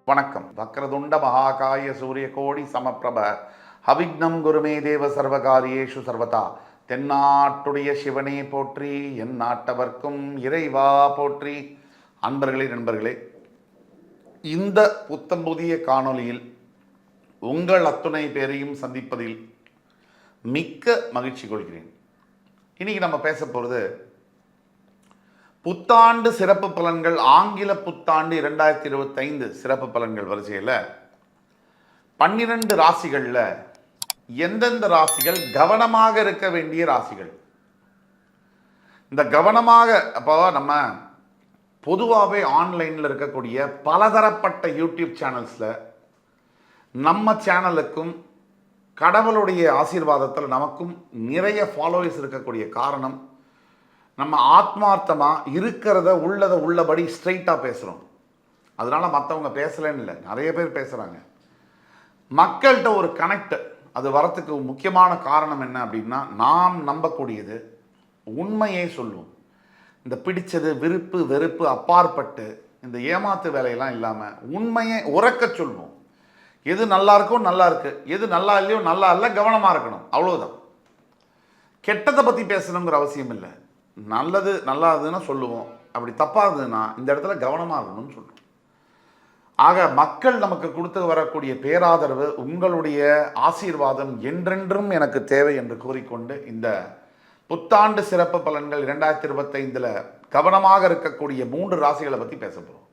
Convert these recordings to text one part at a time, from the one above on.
வணக்கம். வக்ரதுண்ட மகாகாய சூரியகோடி சமப்பிரப அவிக்னம் குருமே தேவ சர்வகாரியேஷு சர்வதா. தென்னாட்டுடைய சிவனே போற்றி, என் நாட்டவர்க்கும் இறைவா போற்றி. அன்பர்களே, நண்பர்களே, இந்த புத்தம் புதிய காணொளியில் உங்கள் அத்துணை பேரையும் சந்திப்பதில் மிக்க மகிழ்ச்சி கொள்கிறேன். இன்னைக்கு நம்ம பேச போகிறது புத்தாண்டு சிறப்பு பலன்கள். ஆங்கில புத்தாண்டு 2025 சிறப்பு பலன்கள் வரிசையில் 12 ராசிகளில் எந்தெந்த ராசிகள் கவனமாக இருக்க வேண்டிய ராசிகள். இந்த கவனமாக அப்போ நம்ம பொதுவாகவே ஆன்லைனில் இருக்கக்கூடிய பலதரப்பட்ட யூடியூப் சேனல்ஸில் நம்ம சேனலுக்கும் கடவுளுடைய ஆசீர்வாதத்தில் நமக்கும் நிறைய ஃபாலோவர்ஸ் இருக்கக்கூடிய காரணம், நம்ம ஆத்மார்த்தமாக இருக்கிறத உள்ளபடி ஸ்ட்ரைட்டாக பேசுகிறோம். அதனால் மற்றவங்க பேசலன்னு இல்லை, நிறைய பேர் பேசுகிறாங்க. மக்கள்கிட்ட ஒரு கனெக்ட் அது வரத்துக்கு முக்கியமான காரணம் என்ன அப்படின்னா, நாம் நம்பக்கூடியது உண்மையே சொல்லுவோம். இந்த பிடிச்சது விருப்பு வெறுப்பு அப்பாற்பட்டு இந்த ஏமாத்து வேலையெல்லாம் இல்லாமல் உண்மையை உறக்க சொல்லுவோம். எது நல்லா இருக்கோ நல்லா இருக்கு, எது நல்லா இல்லையோ நல்லா இல்லை, கவனமாக இருக்கணும், அவ்வளோதான். கெட்டதை பற்றி பேசணுங்கிற அவசியம் இல்லை. நல்லது நல்லாதுன்னு சொல்லுவோம், அப்படி தப்பாகுதுன்னா இந்த இடத்துல கவனமாக இருக்கணும்னு சொல்லுவோம். ஆக மக்கள் நமக்கு கொடுத்து வரக்கூடிய பேராதரவு, உங்களுடைய ஆசீர்வாதம் என்றென்றும் எனக்கு தேவை என்று கூறிக்கொண்டு இந்த புத்தாண்டு சிறப்பு பலன்கள் 2025 கவனமாக இருக்கக்கூடிய 3 ராசிகளை பற்றி பேச போகிறோம்.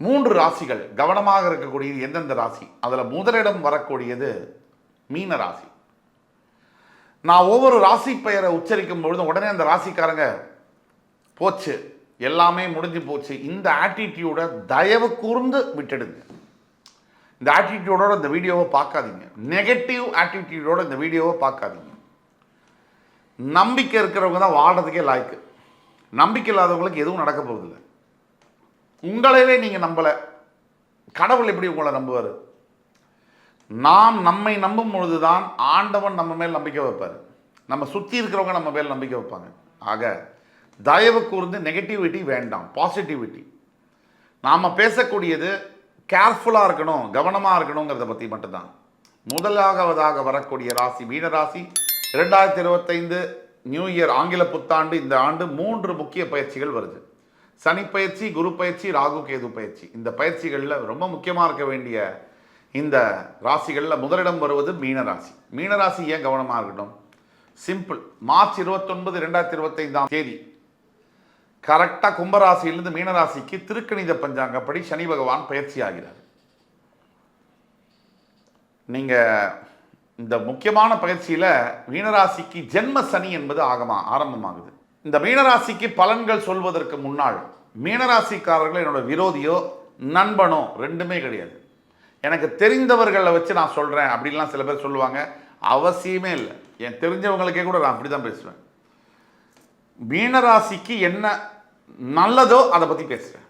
3 ராசிகள் கவனமாக இருக்கக்கூடியது எந்தெந்த ராசி? அதில் முதலிடம் வரக்கூடியது மீன ராசி. நான் ஒவ்வொரு ராசி பெயரை உச்சரிக்கும் பொழுது உடனே அந்த ராசிக்காரங்க போச்சு, எல்லாமே முடிஞ்சு போச்சு, இந்த ஆட்டிடியூடை தயவு கூர்ந்து விட்டுடுங்க. இந்த ஆட்டிடியூடோட இந்த வீடியோவை பார்க்காதீங்க. நெகட்டிவ் ஆட்டிடியூடோட இந்த வீடியோவை பார்க்காதீங்க. நம்பிக்கை இருக்கிறவங்க தான் வாழ்றதுக்கே லாய்க்கு. நம்பிக்கை இல்லாதவங்களுக்கு எதுவும் நடக்க போவதில்லை. உங்களையே நீங்கள் நம்பலை, கடவுள் எப்படி உங்களை நம்புவார்? நாம் நம்மை நம்பும் பொழுது தான் ஆண்டவன் நம்ம மேல் நம்பிக்கை வைப்பார். நம்ம சுற்றி இருக்கிறவங்க நம்ம மேல் நம்பிக்கை வைப்பாங்க. ஆக தயவு கூர்ந்து நெகட்டிவிட்டி வேண்டாம், பாசிட்டிவிட்டி. நாம் பேசக்கூடியது கேர்ஃபுல்லாக இருக்கணும், கவனமாக இருக்கணுங்கிறத பற்றி மட்டும்தான். முதலாவதாக வரக்கூடிய ராசி மீனராசி. 2025 நியூ இயர் ஆங்கில புத்தாண்டு. இந்த ஆண்டு 3 முக்கிய பயிற்சிகள் வருது. சனி பயிற்சி, குரு பயிற்சி, ராகு கேது பயிற்சி. இந்த பயிற்சிகளில் ரொம்ப முக்கியமாக இருக்க வேண்டிய இந்த ராசிகளில் முதலிடம் வருவது மீனராசி. மீனராசி ஏன் கவனமாக இருக்கணும்? சிம்பிள். மார்ச் 29, 2025 கரெக்டாக கும்பராசியிலிருந்து மீனராசிக்கு திருக்கணித பஞ்சாங்கப்படி சனி பகவான் பயிற்சி ஆகிறார். நீங்கள் இந்த முக்கியமான பயிற்சியில் மீனராசிக்கு ஜென்ம சனி என்பது ஆரம்பமாகுது. இந்த மீனராசிக்கு பலன்கள் சொல்வதற்கு முன்னால், மீனராசிக்காரர்கள் என்னோட விரோதியோ நண்பனோ ரெண்டுமே கிடையாது. எனக்கு தெரிந்தவர்களை வச்சு நான் சொல்கிறேன் அப்படின்லாம் சில பேர் சொல்லுவாங்க. அவசியமே இல்லை. என் தெரிஞ்சவங்களுக்கே கூட நான் அப்படி தான் பேசுவேன். மீனராசிக்கு என்ன நல்லதோ அதை பற்றி பேசுகிறேன்.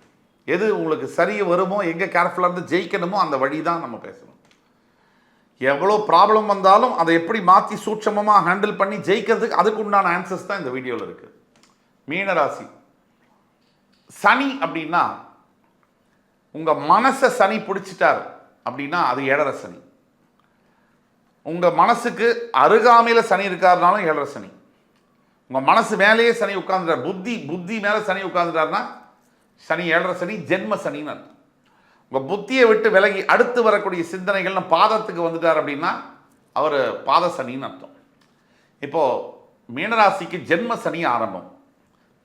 எது உங்களுக்கு சரி வருமோ, எங்கே கேர்ஃபுல்லாக இருந்து ஜெயிக்கணுமோ அந்த வழி தான் நம்ம பேசணும். எவ்வளோ ப்ராப்ளம் வந்தாலும் அதை எப்படி மாற்றி சூட்சமமாக ஹேண்டில் பண்ணி ஜெயிக்கிறதுக்கு அதுக்கு உண்டான ஆன்சர்ஸ் தான் இந்த வீடியோவில் இருக்குது. மீனராசி சனி அப்படின்னா, உங்கள் மனசை சனி பிடிச்சிட்டார் அப்படின்னா அது 7.5 சனி. உங்கள் மனசுக்கு அருகாமையில் சனி இருக்காருனாலும் 7.5 சனி. உங்கள் மனசு மேலேயே சனி உட்கார்ந்துட்டார், புத்தி மேலே சனி உட்கார்ந்துட்டார்னா சனி 7.5 சனி, ஜென்ம சனின்னு அர்த்தம். உங்கள் புத்தியை விட்டு விலகி அடுத்து வரக்கூடிய சிந்தனைகள்னு பாதத்துக்கு வந்துட்டார் அப்படின்னா அவர் பாத சனின்னு அர்த்தம். இப்போது மீனராசிக்கு ஜென்ம சனி ஆரம்பம்.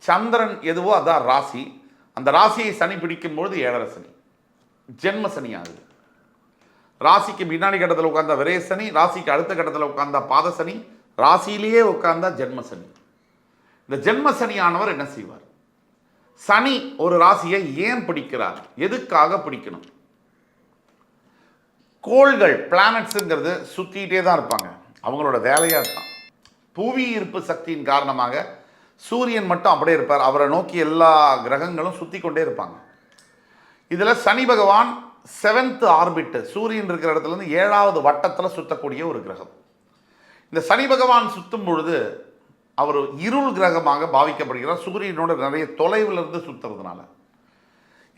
சந்திரன் எதுவோ அதான் ராசி. அந்த ராசியை சனி பிடிக்கும்பொழுது 7.5 சனி, ஜென்ம சனி ஆகுது. ராசிக்கு பின்னாடி கட்டத்தில் உட்கார்ந்தா விரய சனி, ராசிக்கு அடுத்த கட்டத்தில் உட்கார்ந்தா பாத சனி, ராசியிலேயே உட்கார்ந்தா ஜென்ம சனி. இந்த ஜென்ம சனியானவர் என்ன செய்வார்? சனி ஒரு ராசியை ஏன் பிடிக்கிறார், எதுக்காக பிடிக்கணும்? கோள்கள் பிளானட்ஸுங்கிறது சுற்றிக்கிட்டே தான் இருப்பாங்க, அவங்களோட வேலையாக தான். புவி ஈர்ப்பு சக்தியின் காரணமாக சூரியன் மட்டும் அப்படியே இருப்பார், அவரை நோக்கி எல்லா கிரகங்களும் சுற்றி கொண்டே இருப்பாங்க. இதில் சனி பகவான் 7th ஆர்பிட், சூரியன் இருக்கிற இடத்துலேருந்து 7வது வட்டத்தில் சுற்றக்கூடிய ஒரு கிரகம். இந்த சனி பகவான் சுற்றும் பொழுது அவர் இருள் கிரகமாக பாவிக்கப்படுகிறார், சூரியனோட நிறைய தொலைவில் இருந்து சுற்றுறதுனால.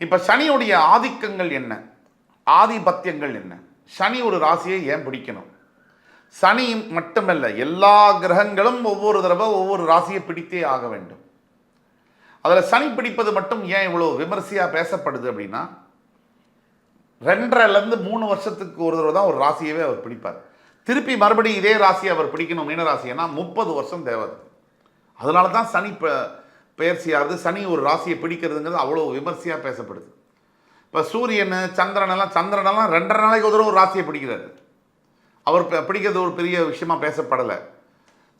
இப்போ சனியுடைய ஆதிக்கங்கள் என்ன, ஆதிபத்தியங்கள் என்ன, சனி ஒரு ராசியை ஏன் பிடிக்கணும்? சனி மட்டுமல்ல, எல்லா கிரகங்களும் ஒவ்வொரு தடவை ஒவ்வொரு ராசியை பிடித்தே ஆக வேண்டும். அதில் சனி பிடிப்பது மட்டும் ஏன் இவ்வளோ விமர்சையாக பேசப்படுது அப்படின்னா, 2.5லேருந்து 3 வருஷத்துக்கு ஒரு தடவை தான் ஒரு ராசியவே அவர் பிடிப்பார். திருப்பி மறுபடியும் இதே ராசியை அவர் பிடிக்கணும், மீனராசினா 30 வருஷம் தேவை. அதனால தான் சனி பெயர்ச்சியாகிறது, சனி ஒரு ராசியை பிடிக்கிறதுங்கிறது அவ்வளோ விமர்சையாக பேசப்படுது. இப்போ சூரியன் சந்திரனெல்லாம் 2.5 நாளைக்கு ஒரு தடவை ஒரு ராசியை பிடிக்கிறாரு. அவர் பிடிக்கிறது ஒரு பெரிய விஷயமா பேசப்படலை.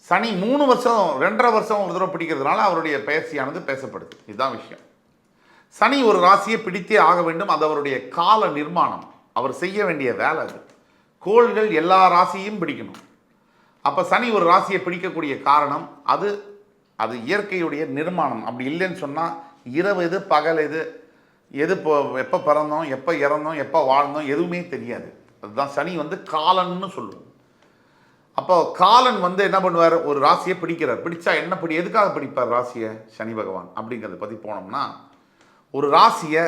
சனி 3 வருஷம் 2.5 வருஷம் ஒரு தடவை பிடிக்கிறதுனால அவருடைய பெயர்ச்சியானது பேசப்படுது. இதுதான் விஷயம். சனி ஒரு ராசியை பிடித்தே ஆக வேண்டும். அது அவருடைய கால நிர்மாணம், அவர் செய்ய வேண்டிய வேலை. அது கோள்கள் எல்லா ராசியும் பிடிக்கணும். அப்போ சனி ஒரு ராசியை பிடிக்கக்கூடிய காரணம் அது அது இயற்கையுடைய நிர்மாணம். அப்படி இல்லைன்னு சொன்னால் இரவு எது பகல் எது, எது எப்போ பிறந்தோம் எப்போ இறந்தோம் எப்போ வாழ்ந்தோம் எதுவுமே தெரியாது. அதுதான் சனி காலன்னு சொல்லுவோம். அப்போ காலன் என்ன பண்ணுவார், ஒரு ராசியை பிடிக்கிறார். பிடிச்சா என்ன எதுக்காக பிடிப்பார் ராசியை சனி பகவான் அப்படிங்கிறத பற்றி போனோம்னா, ஒரு ராசியை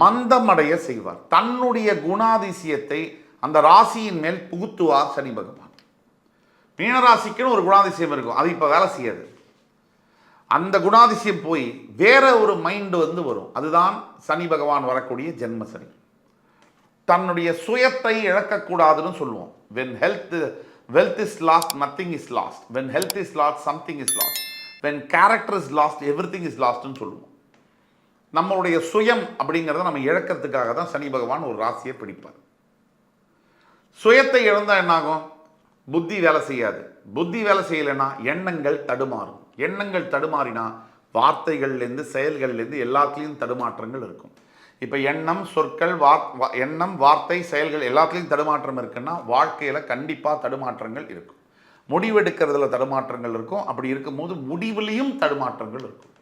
மந்தமடைய செய்வார். தன்னுடைய குணாதிசயத்தை அந்த ராசியின் மேல் புகுத்துவார் சனி பகவான். மீனராசிக்குன்னு ஒரு குணாதிசயம் இருக்கும், அது இப்போ வேலை செய்யாது. அந்த குணாதிசயம் போய் வேற ஒரு மைண்டு வரும். அதுதான் சனி பகவான் வரக்கூடிய ஜென்ம சனி. தன்னுடைய சுயத்தை இழக்கக்கூடாதுன்னு சொல்லுவோம். when wealth is lost, nothing is lost. when health is lost, something is lost. when character is lost, everything is lost ன்னு சொல்லுவோம். நம்மளுடைய சுயம் அப்படிங்கிறத நம்ம இழக்கிறதுக்காக தான் சனி பகவான் ஒரு ராசியை பிடிப்பார். சுயத்தை இழந்தால் என்னாகும், புத்தி வேலை செய்யாது. புத்தி வேலை செய்யலைன்னா எண்ணங்கள் தடுமாறும். எண்ணங்கள் தடுமாறினா வார்த்தைகள்லேருந்து செயல்கள்லேருந்து எல்லாத்துலேயும் தடுமாற்றங்கள் இருக்கும். இப்போ எண்ணம், சொற்கள், எண்ணம், வார்த்தை, செயல்கள் எல்லாத்துலேயும் தடுமாற்றம் இருக்குன்னா வாழ்க்கையில் கண்டிப்பாக தடுமாற்றங்கள் இருக்கும். முடிவெடுக்கிறதுல தடுமாற்றங்கள் இருக்கும். அப்படி இருக்கும்போது முடிவுலேயும் தடுமாற்றங்கள் இருக்கும்.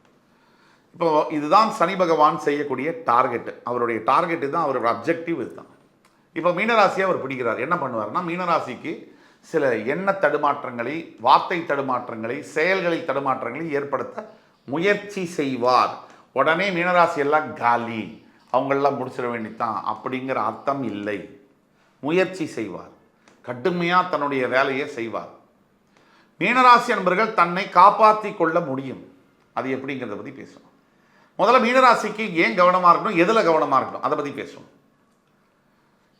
இப்போ இதுதான் சனி பகவான் செய்யக்கூடிய டார்கெட்டு. அவருடைய டார்கெட்டு தான், அவரோட அப்ஜெக்டிவ் இதுதான். இப்போ மீனராசியை அவர் பிடிக்கிறார். என்ன பண்ணுவார்னா, மீனராசிக்கு சில எண்ண தடுமாற்றங்களை, வார்த்தை தடுமாற்றங்களை, செயல்களில் தடுமாற்றங்களை ஏற்படுத்த முயற்சி செய்வார். உடனே மீனராசி எல்லாம் காலி, அவங்களெல்லாம் முடிச்சிட வேண்டித்தான் அப்படிங்கிற அர்த்தம் இல்லை. முயற்சி செய்வார், கடுமையாக தன்னுடைய வேலையை செய்வார். மீனராசி என்பவர்கள் தன்னை காப்பாற்றி கொள்ள முடியும். அது எப்படிங்கிறத பற்றி பேசுவோம். முதல்ல மீனராசிக்கு ஏன் கவனமாக இருக்கணும், எதில் கவனமாக இருக்கணும் அதை பற்றி பேசுவோம்.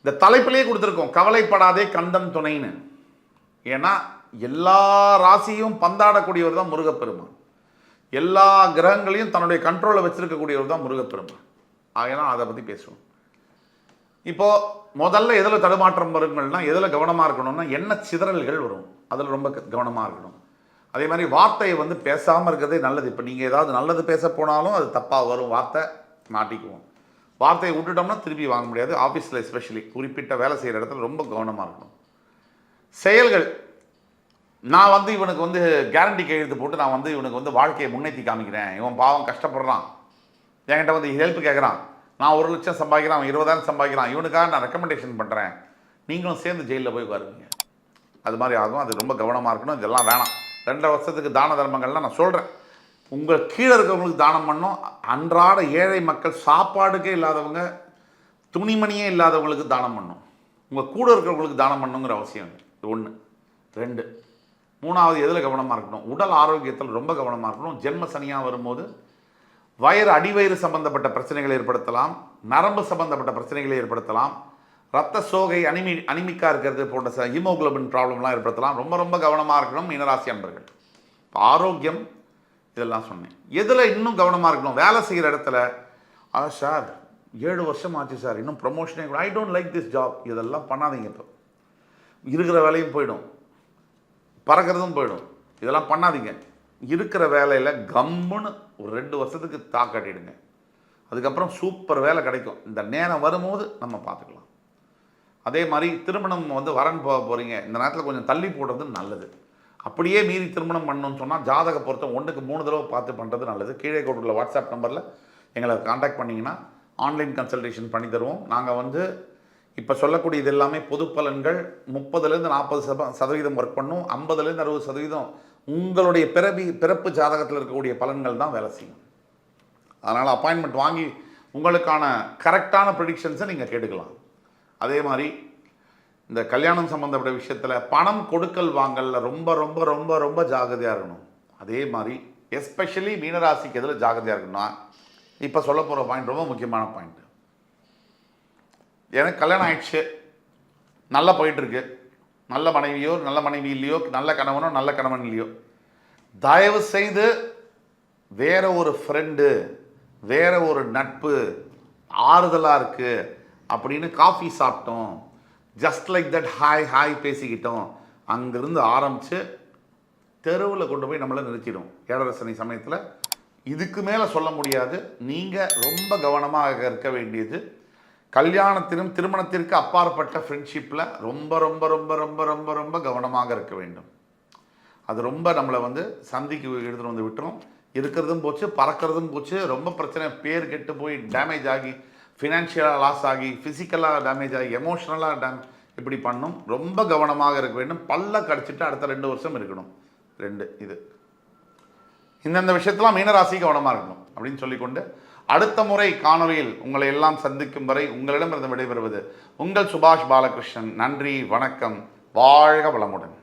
இந்த தலைப்பிலே கொடுத்துருக்கோம், கவலைப்படாதே கந்தன் துணைன்னு. ஏன்னா எல்லா ராசியும் பந்தாடக்கூடியவர் தான் முருகப்பெருமான். எல்லா கிரகங்களையும் தன்னுடைய கண்ட்ரோலில் வச்சிருக்கக்கூடியவர் தான் முருகப்பெருமான். ஆகையினால் அதை பற்றி பேசுவோம். இப்போது முதல்ல எதில் தடுமாற்றம் வருங்கள்னா, எதில் கவனமாக இருக்கணும்னா, எண்ண சிதறல்கள் வரும், அதில் ரொம்ப கவனமாக இருக்கணும். அதே மாதிரி வார்த்தையை பேசாமல் இருக்கிறதே நல்லது. இப்போ நீங்கள் ஏதாவது நல்லது பேச போனாலும் அது தப்பாக வரும், வார்த்தை மாட்டிக்குவோம். வார்த்தையை விட்டுட்டோம்னா திருப்பி வாங்க முடியாது. ஆஃபீஸில் எஸ்பெஷலி குறிப்பிட்ட வேலை செய்கிற இடத்துல ரொம்ப கவனமாக இருக்கணும். செயல்கள், நான் இவனுக்கு கேரண்டி கையெழுத்து போட்டு நான் இவனுக்கு வாழ்க்கையை முன்னேற்றி காமிக்கிறேன், இவன் பாவம் கஷ்டப்படுறான், என்கிட்ட ஹெல்ப் கேட்குறான், நான் 1 லட்சம் சம்பாதிக்கிறான், அவன் 20,000 சம்பாதிக்கிறான், இவனுக்காக நான் ரெக்கமெண்டேஷன் பண்ணுறேன், நீங்களும் சேர்ந்து ஜெயிலில் போய் வருவீங்க. அது மாதிரி ஆகும். அது ரொம்ப கவனமாக இருக்கணும். இதெல்லாம் வேணாம். 2 வருஷத்துக்கு தான தர்மங்கள்லாம் நான் சொல்கிறேன். உங்கள் கீழே இருக்கிறவங்களுக்கு தானம் பண்ணணும். அன்றாட ஏழை மக்கள், சாப்பாடுக்கே இல்லாதவங்க, துணிமணியே இல்லாதவங்களுக்கு தானம் பண்ணணும். உங்கள் கூட இருக்கிறவங்களுக்கு தானம் பண்ணணுங்கிற அவசியம் இல்லை. 1. 2. 3வது எதில் கவனமாக இருக்கணும், உடல் ஆரோக்கியத்தில் ரொம்ப கவனமாக இருக்கணும். ஜென்ம சனியாக வரும்போது அடிவயிறு சம்பந்தப்பட்ட பிரச்சனைகளை ஏற்படுத்தலாம், நரம்பு சம்பந்தப்பட்ட பிரச்சனைகளை ஏற்படுத்தலாம், ரத்த சோகை, அனிமிக்காக இருக்கிறது போன்ற ஹீமோகுளோபின் ப்ராப்ளம்லாம் ஏற்படுத்தலாம். ரொம்ப ரொம்ப கவனமாக இருக்கணும் மீனராசி அன்பர்கள். ஆரோக்கியம் இதெல்லாம் சொன்னேன். எதில் இன்னும் கவனமாக இருக்கணும், வேலை செய்கிற இடத்துல, சார் 7 வருஷம் ஆச்சு சார், இன்னும் ப்ரமோஷனே கூட, I don't like this job, இதெல்லாம் பண்ணாதீங்க. இப்போ இருக்கிற வேலையும் போயிடும், பறக்கிறதும் போயிடும், இதெல்லாம் பண்ணாதீங்க. இருக்கிற வேலையில் கம்முன்னு ஒரு 2 வருஷத்துக்கு தாக்காட்டிடுங்க. அதுக்கப்புறம் சூப்பர் வேலை கிடைக்கும். இந்த நேரம் வரும்போது நம்ம பார்த்துக்கலாம். அதே மாதிரி திருமணம் வரன் போக போகிறீங்க, இந்த நேரத்தில் கொஞ்சம் தள்ளி போடுறது நல்லது. அப்படியே மீறி திருமணம் பண்ணணும்னு சொன்னால் ஜாதக பொருத்தம் 1க்கு 3 தடவை பார்த்து பண்ணுறது நல்லது. கீழே கொடுக்குற வாட்ஸ்அப் நம்பரில் எங்களை காண்டாக்ட் பண்ணிங்கன்னா ஆன்லைன் கன்சல்டேஷன் பண்ணி தருவோம். நாங்கள் இப்போ சொல்லக்கூடிய இது எல்லாமே பொது பலன்கள். 30லேருந்து 40% ஒர்க் பண்ணும், 50லேருந்து 60% உங்களுடைய பிறப்பு ஜாதகத்தில் இருக்கக்கூடிய பலன்கள் தான் வேலை செய்யும். அதனால் அப்பாயின்மெண்ட் வாங்கி உங்களுக்கான கரெக்டான ப்ரெடிக்ஷன்ஸை நீங்கள் கேட்டுக்கலாம். அதே மாதிரி இந்த கல்யாணம் சம்மந்தப்பட்ட விஷயத்தில் பணம் கொடுக்கல் வாங்கலில் ரொம்ப ரொம்ப ரொம்ப ரொம்ப ஜாகிரதையாக இருக்கணும். அதே மாதிரி எஸ்பெஷலி மீனராசிக்கு எதில் ஜாகிரதையாக இருக்கணும்னா, இப்போ சொல்ல போகிற பாயிண்ட் ரொம்ப முக்கியமான பாயிண்ட். எனக்கு கல்யாணம் ஆயிடுச்சு, நல்லா போயிட்டுருக்கு, நல்ல மனைவியோ நல்ல மனைவி இல்லையோ, நல்ல கணவனோ நல்ல கணவன் இல்லையோ, தயவு செய்து வேற ஒரு ஃப்ரெண்டு, வேற ஒரு நட்பு ஆறுதலாக இருக்குது அப்படின்னு காஃபி சாப்பிட்டோம், just like that hi hi பேசிக்கிட்டோம், அங்கேருந்து ஆரம்பித்து தெருவில் கொண்டு போய் நம்மளை நிறுத்திடும் ஏழரை சனி சமயத்தில். இதுக்கு மேலே சொல்ல முடியாது. நீங்கள் ரொம்ப கவனமாக இருக்க வேண்டியது கல்யாணத்திலும் திருமணத்திற்கு அப்பாற்பட்ட ஃப்ரெண்ட்ஷிப்பில் ரொம்ப ரொம்ப ரொம்ப ரொம்ப ரொம்ப ரொம்ப கவனமாக இருக்க வேண்டும். அது ரொம்ப நம்மளை வந்து சந்திக்கு எடுத்துகிட்டு வந்து விட்டுரும். இருக்கிறதும் போச்சு, பறக்கிறதும் போச்சு, ரொம்ப பிரச்சனை, பேர் கெட்டு போய் டேமேஜ் ஆகி, ஃபினான்ஷியலாக லாஸ் ஆகி, ஃபிசிக்கலாக டேமேஜ் ஆகி, எமோஷ்னலாக இப்படி பண்ணும். ரொம்ப கவனமாக இருக்க வேண்டும். பல்ல கடிச்சிட்டு அடுத்த 2 வருஷம் இருக்கணும். 2 இது இந்தந்த விஷயத்தெல்லாம் மீனராசி கவனமாக இருக்கணும் அப்படின்னு சொல்லிக்கொண்டு, அடுத்த முறை காணொலியில் உங்களை எல்லாம் சந்திக்கும் வரை உங்களிடமிருந்து விடைபெறுவது உங்கள் சுபாஷ் பாலகிருஷ்ணன். நன்றி, வணக்கம், வாழ்க வளமுடன்.